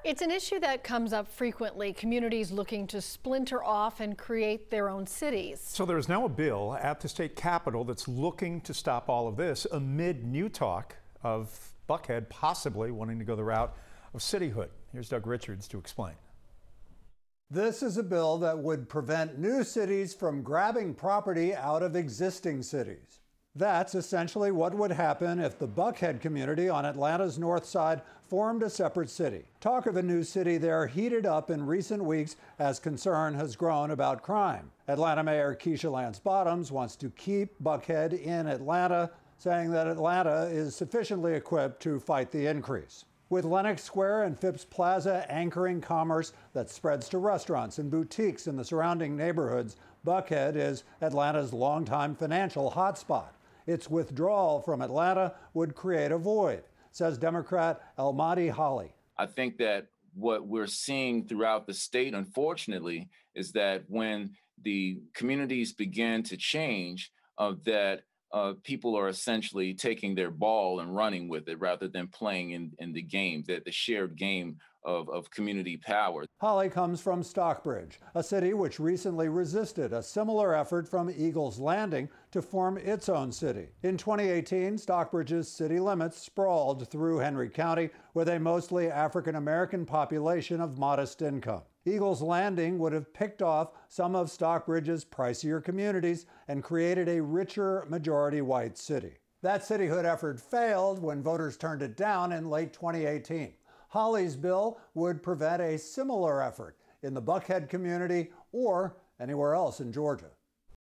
It's an issue that comes up frequently, communities looking to splinter off and create their own cities. So there's now a bill at the state capitol that's looking to stop all of this amid new talk of Buckhead possibly wanting to go the route of cityhood. Here's Doug Richards to explain. This is a bill that would prevent new cities from grabbing property out of existing cities. That's essentially what would happen if the Buckhead community on Atlanta's north side formed a separate city. Talk of a new city there heated up in recent weeks as concern has grown about crime. Atlanta Mayor Keisha Lance Bottoms wants to keep Buckhead in Atlanta, saying that Atlanta is sufficiently equipped to fight the increase. With Lenox Square and Phipps Plaza anchoring commerce that spreads to restaurants and boutiques in the surrounding neighborhoods, Buckhead is Atlanta's longtime financial hotspot. Its withdrawal from Atlanta would create a void, says Democrat El-Mahdi Hali. I think that what we're seeing throughout the state, unfortunately, is that when the communities begin to change, people are essentially taking their ball and running with it rather than playing in the game, the shared game of community power. Holly comes from Stockbridge, a city which recently resisted a similar effort from Eagles Landing to form its own city. In 2018, Stockbridge's city limits sprawled through Henry County with a mostly African-American population of modest income. Eagles Landing would have picked off some of Stockbridge's pricier communities and created a richer majority white city. That cityhood effort failed when voters turned it down in late 2018. Holly's bill would prevent a similar effort in the Buckhead community or anywhere else in Georgia.